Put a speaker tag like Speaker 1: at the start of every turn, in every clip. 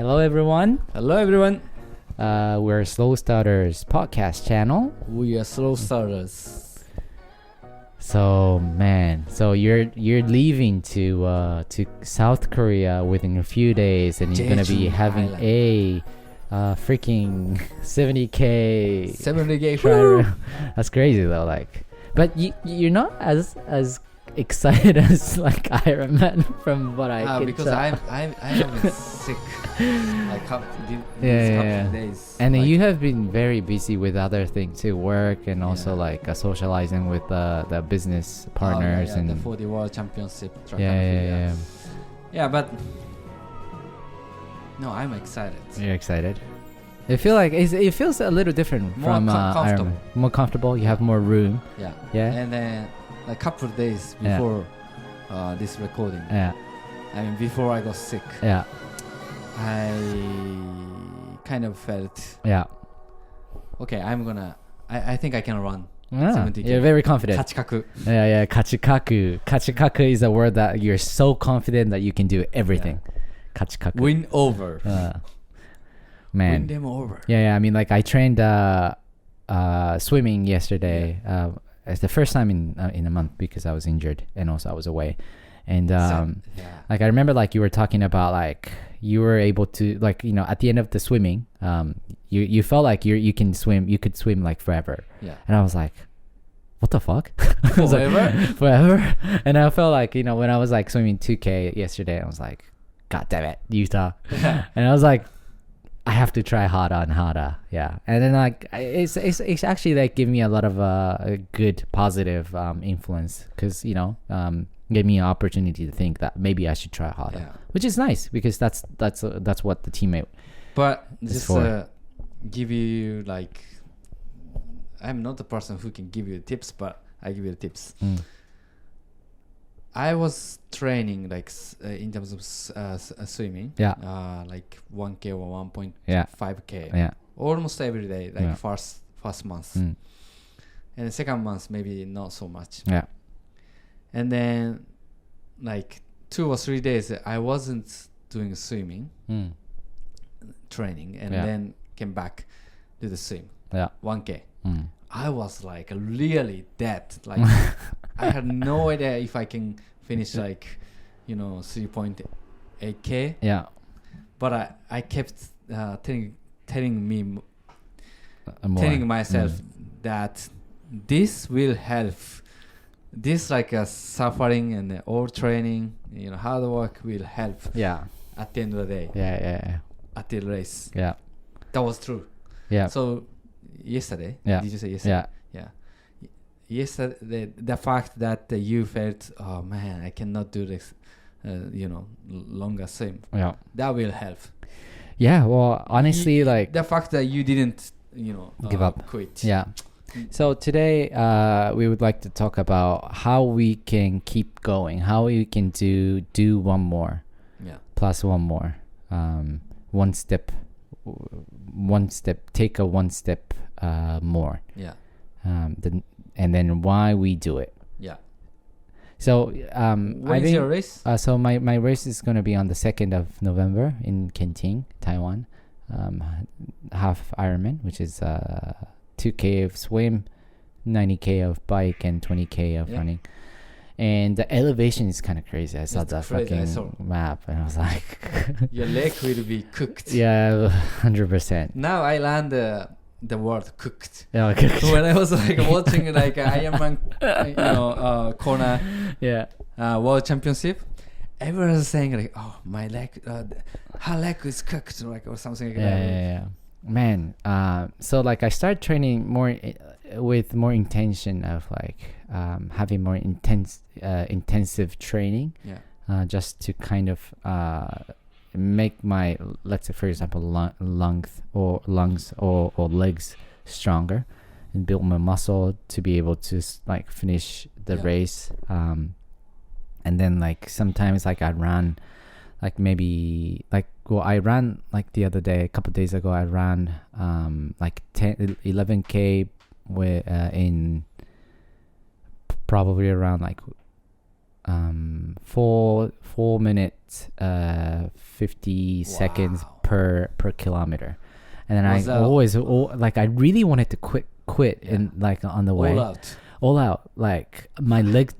Speaker 1: Hello, everyone.
Speaker 2: Hello, everyone.
Speaker 1: We're Slow Starters podcast channel.
Speaker 2: We are slow starters.
Speaker 1: So, man, you're leaving to South Korea within a few days, and you're gonna be having a freaking 70K.
Speaker 2: 70K.
Speaker 1: That's crazy though. Like, but you're not as excited as like Ironman from what I can
Speaker 2: because
Speaker 1: tell.
Speaker 2: I'm sick like couple of days,
Speaker 1: and
Speaker 2: like,
Speaker 1: you have been very busy with other things too, work and also like socializing with the business partners and
Speaker 2: the 40 World Championship track but no, I'm excited.
Speaker 1: You're excited. It feels a little different
Speaker 2: more
Speaker 1: from
Speaker 2: comfortable.
Speaker 1: Ironman. More comfortable. You have more room.
Speaker 2: Yeah.
Speaker 1: And
Speaker 2: then a couple of days before this recording,
Speaker 1: I
Speaker 2: mean before I got sick, I kind of felt okay, I think I can run 70K.
Speaker 1: You're very confident.
Speaker 2: Kachikaku.
Speaker 1: Kachikaku. Kachikaku is a word that you're so confident that you can do everything. Kachikaku.
Speaker 2: Win over.
Speaker 1: Man.
Speaker 2: Win them over.
Speaker 1: I mean, like I trained swimming yesterday. It's the first time in a month because I was injured and also I was away. And like I remember like you were talking about like you were able to like, you know, at the end of the swimming, you felt like you could swim like forever.
Speaker 2: Yeah.
Speaker 1: And I was like, what the fuck?
Speaker 2: Forever?
Speaker 1: Forever. And I felt like, you know, when I was like swimming 2K yesterday, I was like, God damn it, Yuta. And I was like, I have to try harder and harder. Yeah. And then like it's actually like giving me a lot of a good positive influence because, you know, gave me an opportunity to think that maybe I should try harder, which is nice because that's what the teammate.
Speaker 2: But just give you like, I'm not the person who can give you tips, but I give you the tips. I was training like in terms of swimming, like 1K or 1.5K, almost every day, like first month, and the second month maybe not so much. And then like 2 or 3 days I wasn't doing swimming training, and then came back to the swim 1K. I was like really dead, like I had no idea if I can finish like, you know, 3.8K. But I kept telling myself that this will help. This like a suffering and all training, you know, hard work will help. At the end of the day. At the race. That was true. So yesterday, did you say yesterday? Yesterday, the fact that you felt, oh man, I cannot do this, you know, longer swim. That will help.
Speaker 1: Well, honestly, like
Speaker 2: the fact that you didn't, you know,
Speaker 1: give up,
Speaker 2: quit.
Speaker 1: So today, we would like to talk about how we can keep going, how we can do one more, plus one more, one step, take a one step more. And then why we do it. So
Speaker 2: when is your race?
Speaker 1: So my race is going to be on the 2nd of November in Kenting, Taiwan. Half Ironman, which is 2K of swim, 90K of bike, and 20K of running. And the elevation is kind of crazy. I saw the fucking map and I was like,
Speaker 2: your leg will be cooked.
Speaker 1: 100%.
Speaker 2: Now I learned the word cooked.
Speaker 1: Cooked.
Speaker 2: When I was like watching like Ironman, you know, corner, World Championship, everyone was saying like, "Oh, my leg, her leg is cooked," like or something like that.
Speaker 1: Man, so like I started training more with more intention of like having more intensive training, just to kind of make my, let's say for example, lungs or legs stronger and build my muscle to be able to like finish the race. And then like sometimes like I run like maybe like, well, I ran like the other day, a couple of days ago, I ran like 11K with in probably around like 4 minutes 50 seconds per kilometer. And then I always like I really wanted to quit in like on the way. All out. Like my leg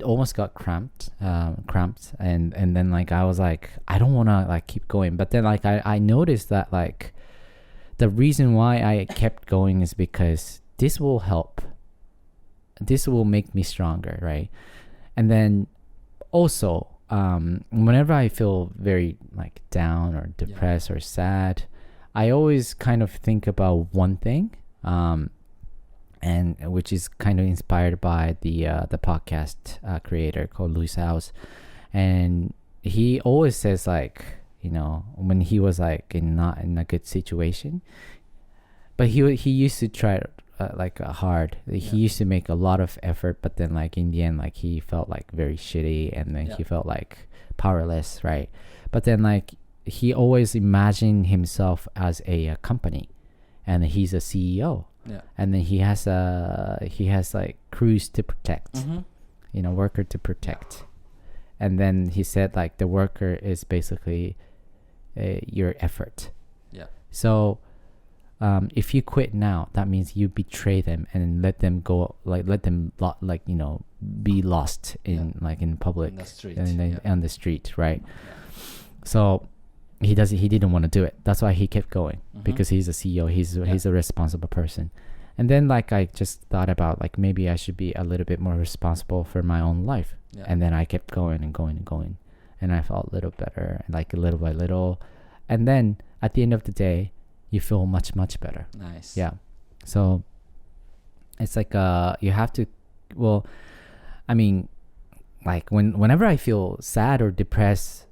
Speaker 1: almost got cramped, and then like I was like, I don't want to like keep going. But then like I noticed that like the reason why I kept going is because this will help. This will make me stronger, right? And then also, whenever I feel very like down or depressed or sad, I always kind of think about one thing. And which is kind of inspired by the podcast creator called Luis House, and he always says like, you know, when he was like not in a good situation, but he used to try hard. He used to make a lot of effort, but then like in the end, like he felt like very shitty, and then he felt like powerless, right? But then like he always imagined himself as a company, and he's a CEO. Yeah. And then he has like crews to protect, you know, worker to protect. And then he said like the worker is basically your effort. Yeah. So if you quit now, that means you betray them and let them go, like let them you know, be lost in like in public, in the street, on the street, right? Yeah. So he didn't want to do it. That's why he kept going, because he's a CEO. He's a responsible person. And then like I just thought about like maybe I should be a little bit more responsible for my own life. Yeah. And then I kept going and going and going, and I felt a little better, like little by little. And then at the end of the day, you feel much better. Nice. Yeah. So it's like you have to. Well, I mean, like whenever I feel sad or depressed,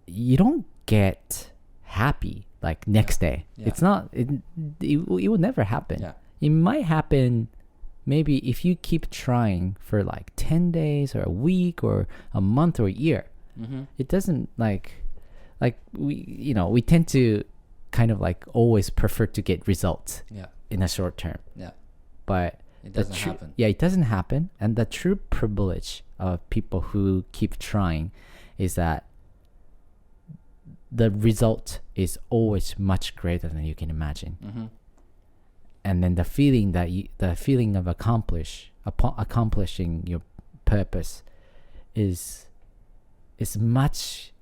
Speaker 1: you don't get happy like next day. It's not. It will never happen. Yeah. It might happen maybe if you keep trying for like 10 days or a week or a month or a year. It doesn't like we tend to kind of like always prefer to get results in a short term. Yeah. But it doesn't happen. Yeah, it doesn't happen. And the true privilege of people who keep trying is that the result is always much greater than you can imagine. And then the feeling of accomplishing your purpose is much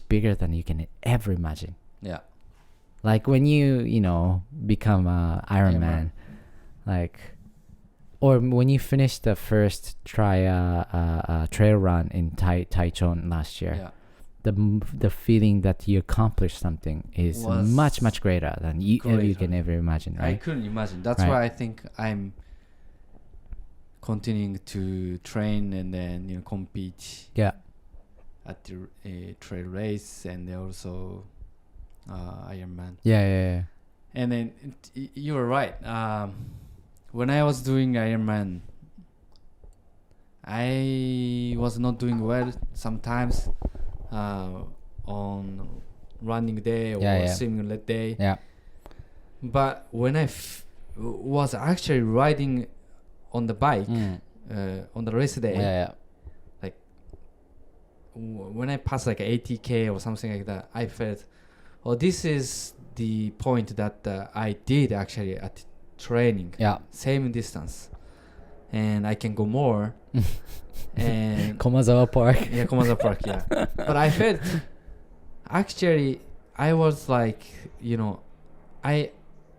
Speaker 1: bigger than you can ever imagine. Yeah. Like when you know become a Ironman, like, or when you finish the first trail run in Taichung last year. Yeah. The feeling that you accomplished something is much greater than you can ever imagine, right?
Speaker 2: I couldn't imagine. That's why I think I'm continuing to train and then compete. Yeah. At the trail race and also Ironman.
Speaker 1: Yeah.
Speaker 2: And then you were right. When I was doing Ironman, I was not doing well sometimes. On running day or swimming day. Yeah. But when I was actually riding on the bike on the race day, like when I passed like 80k or something like that, I felt, oh, this is the point that I did actually at training. Yeah. Same distance. And I can go more. And
Speaker 1: Komazawa Park.
Speaker 2: Yeah, Komazawa Park, yeah. But I felt, actually, I was like, you know, I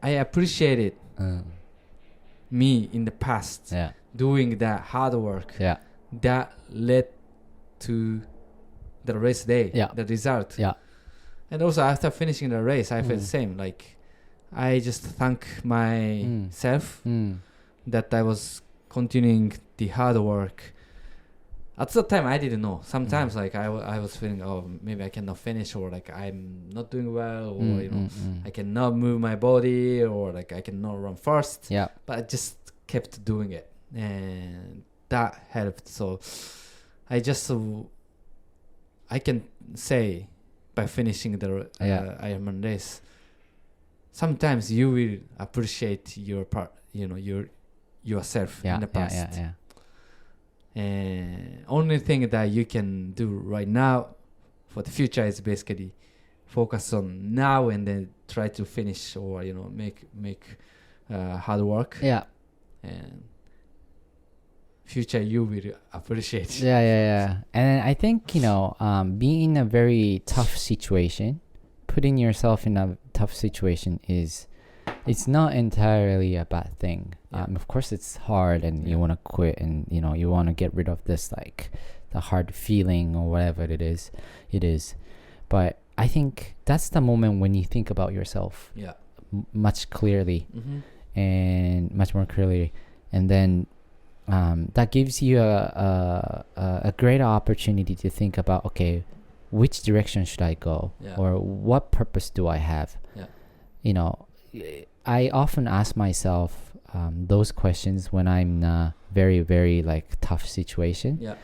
Speaker 2: appreciated me in the past doing that hard work that led to the race day, the result. Yeah. And also after finishing the race, I felt the same. Like, I just thank myself that I was continuing the hard work. At the time, I didn't know. Sometimes, like I was feeling, oh, maybe I cannot finish, or like I'm not doing well, or you know, I cannot move my body, or like I cannot run fast. Yeah. But I just kept doing it, and that helped. So I can say by finishing the Ironman race, sometimes you will appreciate your part, you know, yourself in the past. And only thing that you can do right now for the future is basically focus on now and then try to finish, or make hard work.
Speaker 1: Yeah.
Speaker 2: And future you will appreciate.
Speaker 1: Yeah. And I think being in a very tough situation, putting yourself in a tough situation it's not entirely a bad thing. Of course it's hard and you want to quit, and you want to get rid of this, like the hard feeling or whatever it is. But I think that's the moment when you think about yourself much clearly, and much more clearly, and then that gives you a great opportunity to think about, okay, which direction should I go, or what purpose do I have? I often ask myself those questions when I'm in a very, very like tough situation,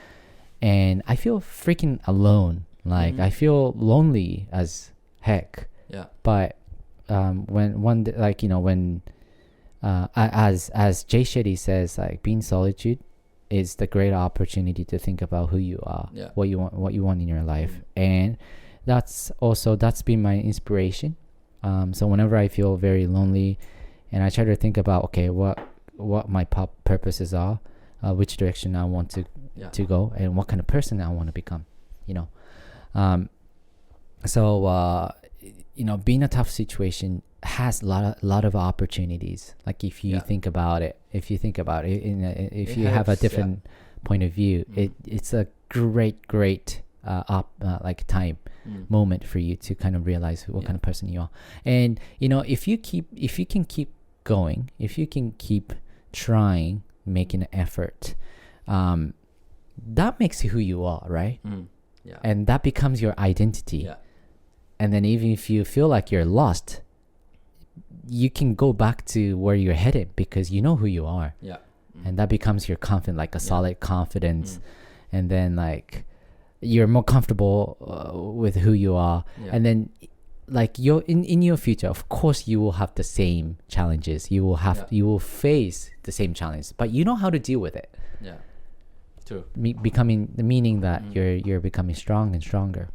Speaker 1: and I feel freaking alone. Like I feel lonely as heck. But when one like when as Jay Shetty says, like being solitude is the great opportunity to think about who you are, what you want in your life, and that's been my inspiration. So whenever I feel very lonely, and I try to think about, okay, what my purposes are, which direction I want to go, and what kind of person I want to become, so being a tough situation has a lot of opportunities. Like if you think about it, if you helps, have a different point of view, it's a great like time moment for you to kind of realize what kind of person you are. And if you can keep going, if you can keep trying, making an effort, that makes you who you are, right? And that becomes your identity. And then even if you feel like you're lost, you can go back to where you're headed because you know who you are. And that becomes your confidence, like a solid confidence. And then like you're more comfortable with who you are. And then like you're in your future, of course you will have the same challenges. You will face the same challenges, but you know how to deal with it. True. Meaning that you're becoming strong and stronger.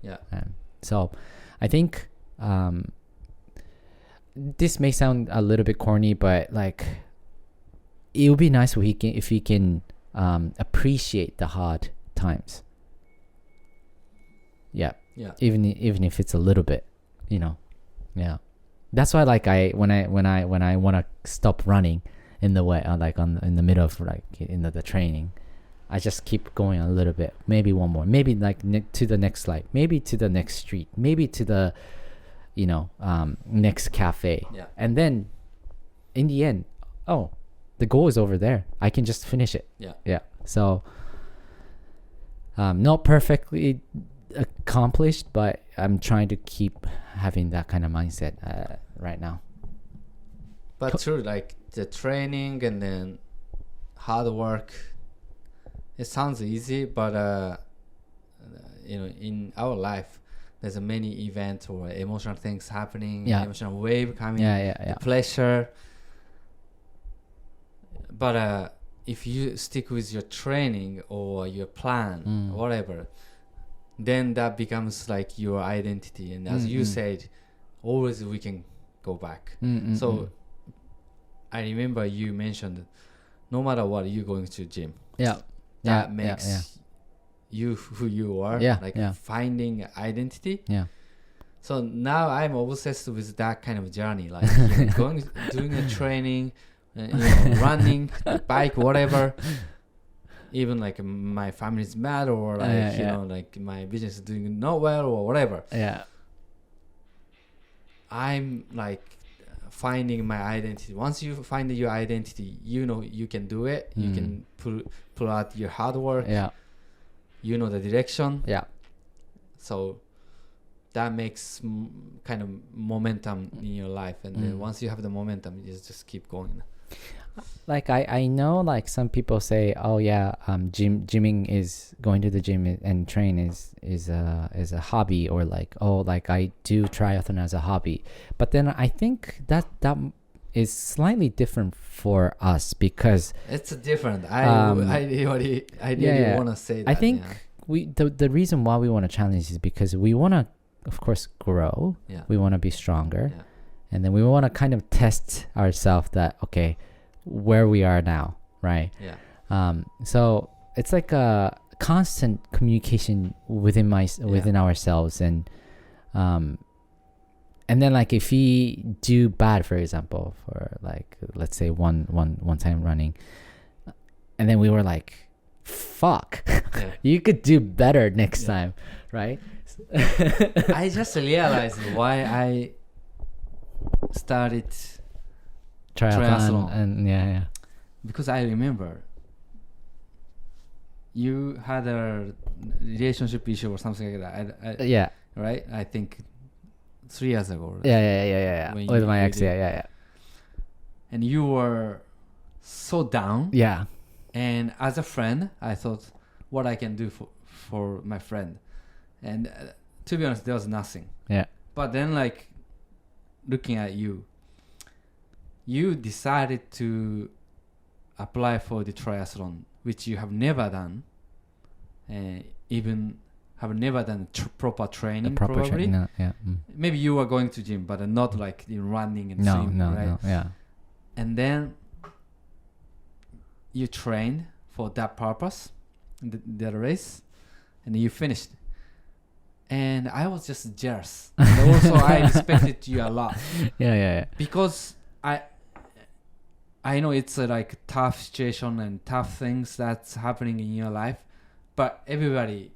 Speaker 1: So I think this may sound a little bit corny, but like it would be nice if we can appreciate the hard times. Even if it's a little bit, that's why like when I want to stop running in the way, like in the middle of like in the training, I just keep going a little bit, maybe one more, maybe like to the next slide, maybe to the next street, maybe to the next cafe, and then in the end, the goal is over there. I can just finish it. So not perfectly accomplished, but I'm trying to keep having that kind of mindset right now.
Speaker 2: But true, like the training and then hard work, it sounds easy, but in our life there's many events or emotional things happening, emotional wave coming, the pleasure. But if you stick with your training or your plan, whatever, then that becomes like your identity. And as you said, always we can go back. So I remember you mentioned, no matter what, you're going to gym. That makes you who you are. Finding identity. So now I'm obsessed with that kind of journey, like doing a training, running, bike, whatever. Even like my family's mad, or like like my business is doing not well or whatever. I'm like finding my identity. Once you find your identity, you can do it. You can pull out your hard work. The direction. So that makes kind of momentum in your life, and then once you have the momentum, you just keep going.
Speaker 1: Like I know, like some people say, gymming is going to the gym and train is a hobby, or like I do triathlon as a hobby. But then I think that is slightly different for us, because
Speaker 2: it's different. I really want to say that.
Speaker 1: I think the reason why we want to challenge is because we want to of course grow.
Speaker 2: Yeah.
Speaker 1: We want to be stronger.
Speaker 2: Yeah.
Speaker 1: And then we want to kind of test ourselves that, okay, where we are now, right?
Speaker 2: Yeah.
Speaker 1: So it's like a constant communication within ourselves, and then like if we do bad, for example, for like let's say one time running, and then we were like, fuck, you could do better next time, right?
Speaker 2: I just realized why I started triathlon.
Speaker 1: And
Speaker 2: because I remember you had a relationship issue or something like that. Right? I think 3 years ago.
Speaker 1: Yeah. With my ex, yeah.
Speaker 2: And you were so down.
Speaker 1: Yeah.
Speaker 2: And as a friend, I thought what I can do for my friend. And to be honest, there was nothing.
Speaker 1: Yeah.
Speaker 2: But then, like, looking at you decided to apply for the triathlon, which you have never done, even have never done proper training. Probably.
Speaker 1: No,
Speaker 2: Maybe you were going to gym, but not like in running and swimming, right?
Speaker 1: No, yeah.
Speaker 2: And then you trained for that purpose, the race, and you finished. And I was just jealous. And also, I respected you a lot.
Speaker 1: Yeah.
Speaker 2: Because I know it's like tough situation and tough things that's happening in your life, but everybody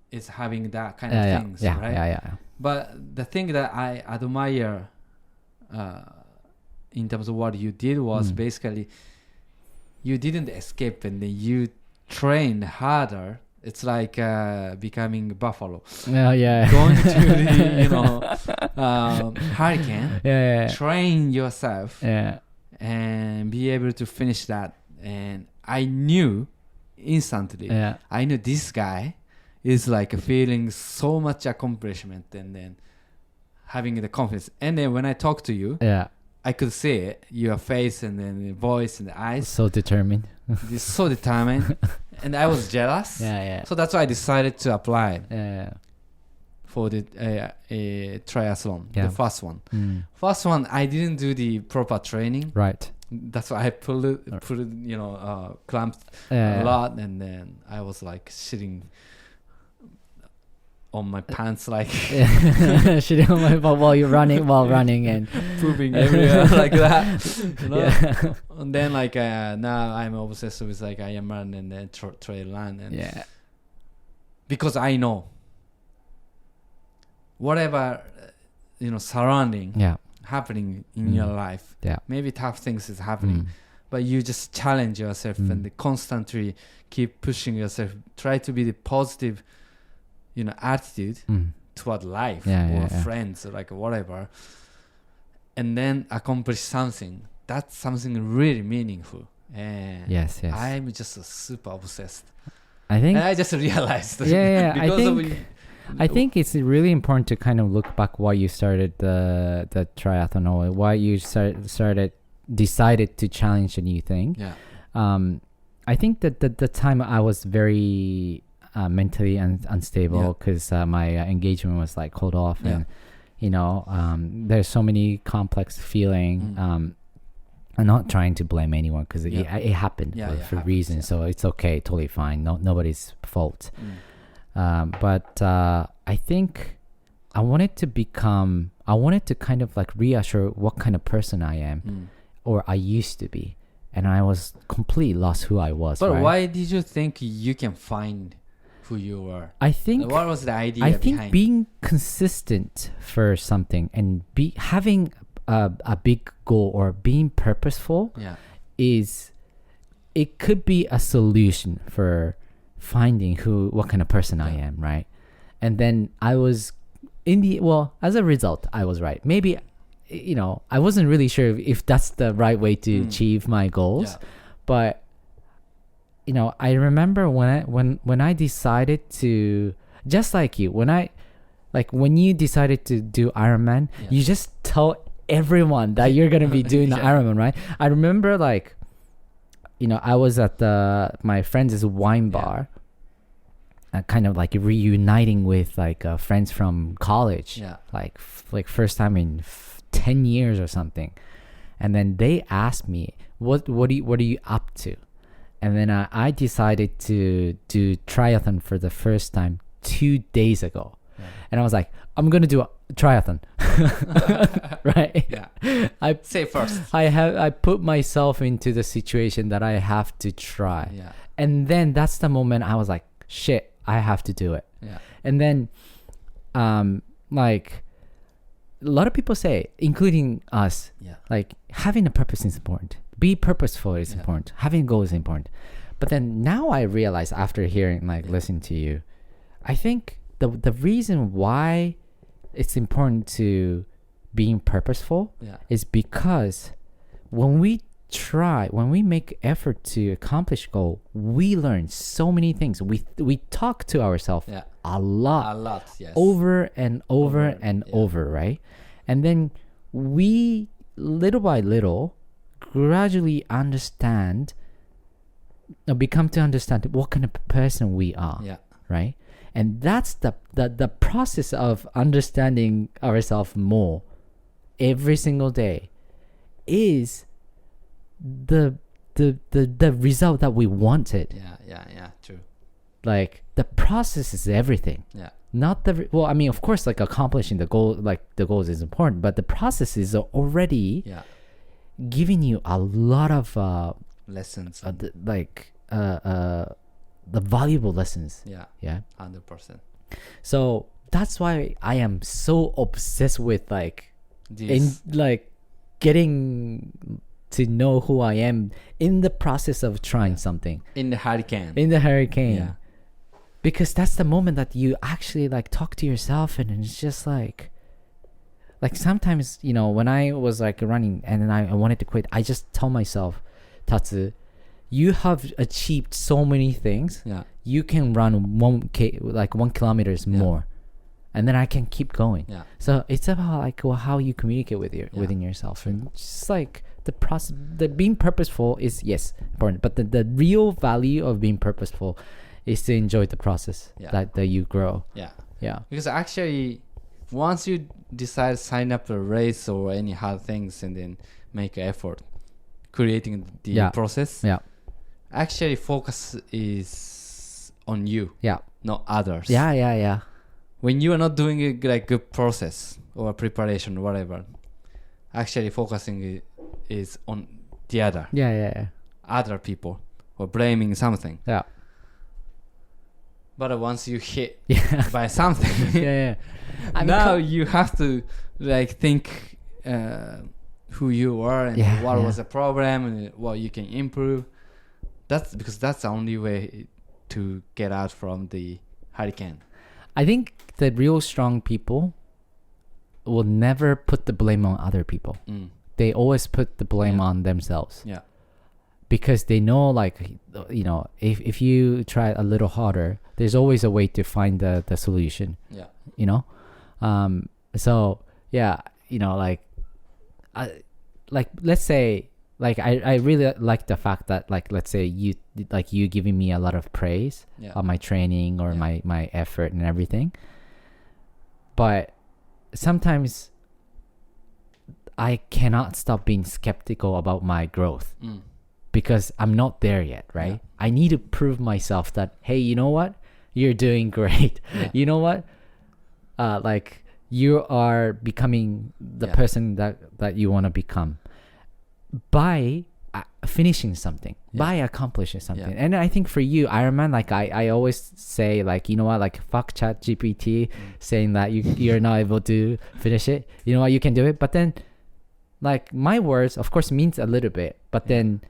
Speaker 2: is having that kind of things, right?
Speaker 1: Yeah.
Speaker 2: But the thing that I admire in terms of what you did was basically you didn't escape, and then you trained harder. It's like becoming buffalo.
Speaker 1: Yeah.
Speaker 2: Going to the hurricane.
Speaker 1: Yeah.
Speaker 2: Train yourself.
Speaker 1: Yeah.
Speaker 2: And be able to finish that. And I knew instantly. Yeah. I knew this guy is like feeling so much accomplishment, and then having the confidence. And then when I talk to you, I could see it, your face and then the voice and the eyes.
Speaker 1: So determined.
Speaker 2: So determined. And I was jealous.
Speaker 1: Yeah.
Speaker 2: So that's why I decided to apply.
Speaker 1: Yeah.
Speaker 2: For the triathlon, the first one. First one, I didn't do the proper training.
Speaker 1: Right.
Speaker 2: That's why I put it, clamped a lot, and then I was like sitting on my pants, like
Speaker 1: shitting on my butt while running and
Speaker 2: pooping everywhere like that. And then like now I'm obsessed with like Ironman and then trail run, and because I know whatever surrounding happening in your life, maybe tough things is happening, but you just challenge yourself and constantly keep pushing yourself, try to be the positive attitude toward life or friends or like whatever, and then accomplish something. That's something really meaningful. And
Speaker 1: yes
Speaker 2: I'm just super obsessed.
Speaker 1: I
Speaker 2: just realized
Speaker 1: because I think it's really important to kind of look back why you started the triathlon, or why you decided to challenge a new thing. I think that the time I was very mentally unstable because my engagement was like called off, and there's so many complex feeling. I'm not trying to blame anyone because it happened for reasons, so it's okay, totally fine, nobody's fault. But I think I wanted to kind of like reassure what kind of person I am or I used to be, and I was completely lost who I was.
Speaker 2: But why did you think you can find who you were?
Speaker 1: I think
Speaker 2: what was the idea
Speaker 1: I think
Speaker 2: behind?
Speaker 1: Being consistent for something and having a big goal or being purposeful it could be a solution for finding what kind of person I am, right? And then I was as a result, I was right. Maybe I wasn't really sure if that's the right way to achieve my goals, but I remember when I decided to, just like you, when you decided to do Ironman, you just tell everyone that you're gonna be doing the Ironman, right? I remember I was at my friend's wine bar, kind of like reuniting with like friends from college.
Speaker 2: Yeah.
Speaker 1: Like first time in 10 years or something. And then they asked me, what are you up to? And then I decided to do triathlon for the first time 2 days ago. Yeah. And I was like, I'm going to do a triathlon. Right?
Speaker 2: Yeah. I say first.
Speaker 1: I put myself into the situation that I have to try.
Speaker 2: Yeah.
Speaker 1: And then that's the moment I was like, shit, I have to do it.
Speaker 2: Yeah.
Speaker 1: And then like a lot of people say, including us, like having a purpose is important. Be purposeful is important. Having goals is important. But then now I realize after hearing, like listening to you, I think the reason why it's important to being purposeful is because when we make effort to accomplish goal, we learn so many things. We talk to ourselves a lot,
Speaker 2: yes,
Speaker 1: over and over and over, right? And then we little by little gradually become to understand what kind of person we are, right? And that's the process of understanding ourselves more every single day is the result that we wanted.
Speaker 2: True.
Speaker 1: Like the process is everything. Not of course, like accomplishing the goal, like the goals is important, but the process is already giving you a lot of
Speaker 2: lessons,
Speaker 1: the valuable lessons.
Speaker 2: 100%.
Speaker 1: So that's why I am so obsessed with getting to know who I am in the process of trying something.
Speaker 2: In the hurricane.
Speaker 1: Yeah. Because that's the moment that you actually like talk to yourself, and it's just like sometimes, when I was like running and then I wanted to quit, I just tell myself, Tatsu, you have achieved so many things. You can run 1 kilometers more, and then I can keep going. So it's about like how you communicate with within yourself, and just like the process. The being purposeful is important, but the real value of being purposeful is to enjoy the process that you grow.
Speaker 2: Because actually, once you decide to sign up for a race or any hard things and then make an effort creating the process, actually focus is on you, not others. When you are not doing a good process or preparation or whatever, actually focusing is on the other people or blaming something. But once you hit by something, now you have to think who you are and what was the problem and what you can improve. That's because that's the only way to get out from the hurricane.
Speaker 1: I think the real strong people will never put the blame on other people. They always put the blame on themselves. Because they know, if you try a little harder, there's always a way to find the solution. So let's say, I really like the fact that let's say you giving me a lot of praise on my training or my effort and everything, but sometimes I cannot stop being skeptical about my growth. Because I'm not there yet, right? I need to prove myself that, hey, you know what? You're doing great. You know what? You are becoming the person that you want to become by finishing something, by accomplishing something. And I think for you, Ironman, I always say, you know what? Fuck ChatGPT saying that you're not able to finish it. You know what? You can do it. But then, my words, of course, means a little bit. But then,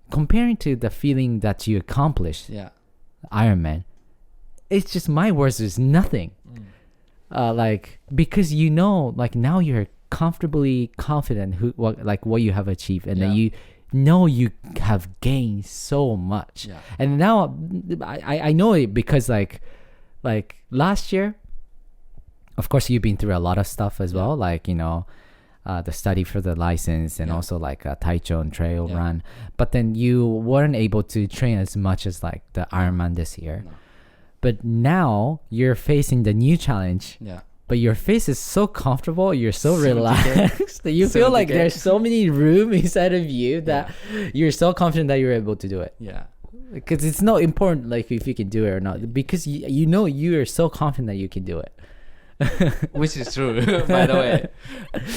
Speaker 1: comparing to the feeling that you accomplished Ironman, it's just my words is nothing. Because now you're comfortably confident what you have achieved, and then you know you have gained so much. And now I know it because last year, of course, you've been through a lot of stuff as well, the study for the license and also a Taichon trail run, but then you weren't able to train as much as the Ironman this year. But now you're facing the new challenge.
Speaker 2: Yeah.
Speaker 1: But your face is so comfortable, you're so relaxed that you feel like there's so many room inside of you that you're so confident that you're able to do it.
Speaker 2: Yeah.
Speaker 1: Because it's not important like if you can do it or not, because you know you are so confident that you can do it.
Speaker 2: Which is true, by the way.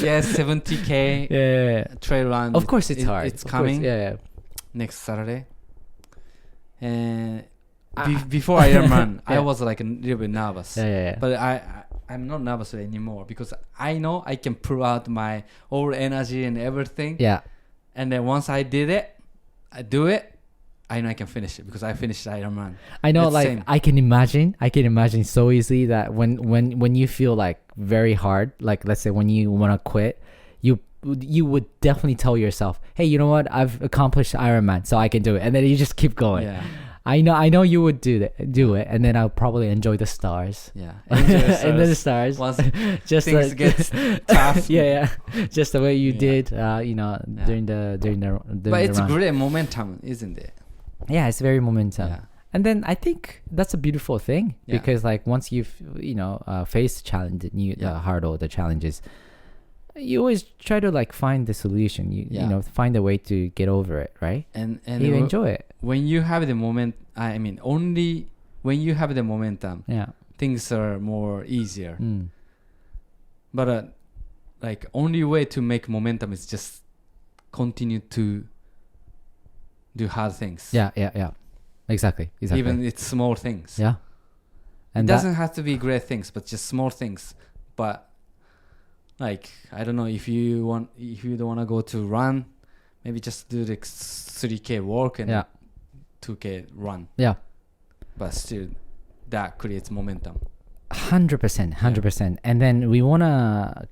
Speaker 2: Yeah, 70K trail run.
Speaker 1: Of course it's hard.
Speaker 2: It's coming next Saturday. And before Ironman, I was like a little bit nervous. But I'm not nervous anymore because I know I can pull out my all energy and everything.
Speaker 1: Yeah.
Speaker 2: And then once I do it, I know I can finish it because I finished Ironman.
Speaker 1: I know, like I can imagine so easily that when you feel like very hard, like let's say when you want to quit, you would definitely tell yourself, hey, you know what? I've accomplished Ironman, so I can do it. And then you just keep going.
Speaker 2: Yeah.
Speaker 1: I know you would do it, and then I'll probably enjoy the stars.
Speaker 2: Yeah,
Speaker 1: enjoy the stars.
Speaker 2: Once just things get tough.
Speaker 1: Just the way you did, during the.
Speaker 2: But it's great momentum, isn't it?
Speaker 1: Yeah, it's very momentum. Yeah. And then I think that's a beautiful thing because like once you've faced the challenge, the hurdle, the challenges, you always try to like find the solution. You find a way to get over it, right?
Speaker 2: And
Speaker 1: you enjoy it.
Speaker 2: When you have the only when you have the momentum, things are more easier. But like only way to make momentum is just continue to do hard things.
Speaker 1: Yeah. Exactly.
Speaker 2: Even it's small things.
Speaker 1: Yeah.
Speaker 2: And it doesn't have to be great things, but just small things. But like I don't know, if you don't want to go to run, maybe just do the 3K walk and 2K run. Yeah. But still, that creates momentum.
Speaker 1: 100%. And then we want to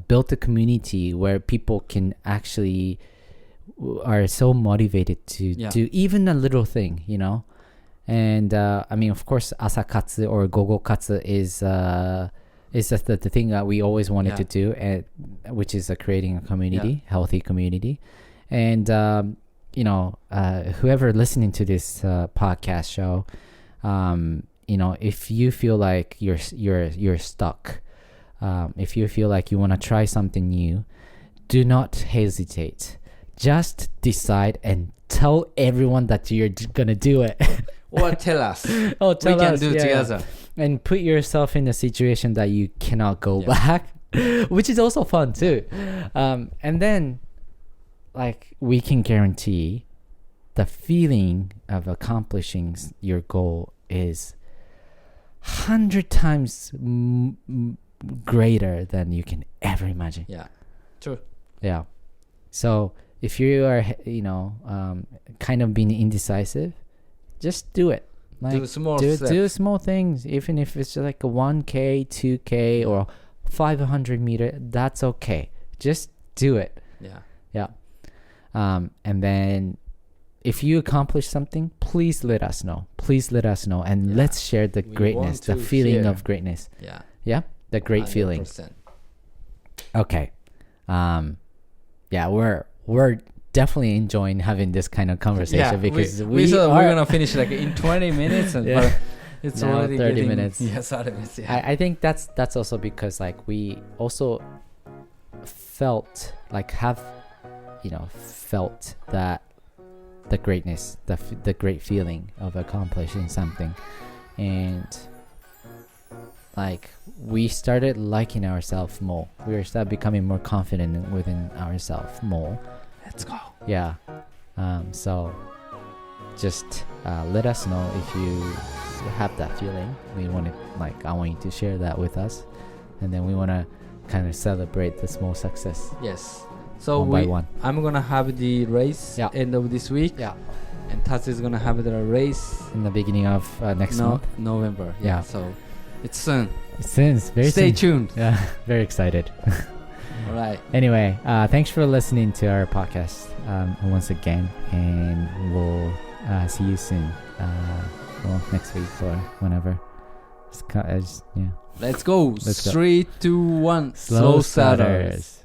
Speaker 1: build a community where people can actually are so motivated to do even a little thing, And of course, asakatsu or gogo-katsu is just the thing that we always wanted to do, and which is creating a community, healthy community. And whoever listening to this podcast show, if you feel like you're stuck, if you feel like you want to try something new, do not hesitate. Just decide and tell everyone that you're gonna do it.
Speaker 2: Or tell us.
Speaker 1: We
Speaker 2: can do together.
Speaker 1: And put yourself in a situation that you cannot go back, which is also fun too. And then, like, we can guarantee the feeling of accomplishing your goal is 100 times greater than you can ever imagine.
Speaker 2: Yeah, true.
Speaker 1: Yeah. So if you are, kind of being indecisive, just do it. Like,
Speaker 2: do small
Speaker 1: things, even if it's just like a 1K, 2K, or 500 meter. That's okay. Just do it. Yeah. And then, if you accomplish something, please let us know. And let's share the greatness, the feeling of greatness. Yeah. The great 100%. Feeling. Okay. We're definitely enjoying having this kind of conversation because we're
Speaker 2: gonna finish like in 20 minutes, but it's
Speaker 1: now
Speaker 2: already
Speaker 1: 30 minutes.
Speaker 2: 30 minutes. Yeah.
Speaker 1: I think that's also because like we also felt like felt that the greatness, the great feeling of accomplishing something, and like we started liking ourselves more. We started becoming more confident within ourselves more.
Speaker 2: Let's go.
Speaker 1: Yeah. So just let us know if you have that feeling. I want you to share that with us, and then we want to kind of celebrate the small success.
Speaker 2: Yes. So
Speaker 1: one by one.
Speaker 2: I'm gonna have the race end of this week. Yeah. And Tatsu is gonna have the race
Speaker 1: in the beginning of next month,
Speaker 2: November. Yeah. So it's soon.
Speaker 1: Very
Speaker 2: Stay
Speaker 1: soon.
Speaker 2: tuned.
Speaker 1: Yeah. Very excited.
Speaker 2: All right.
Speaker 1: Anyway, thanks for listening to our podcast once again, and we'll see you soon. Next week or whenever.
Speaker 2: Let's go. 3, 2, 1.
Speaker 1: Slow starters.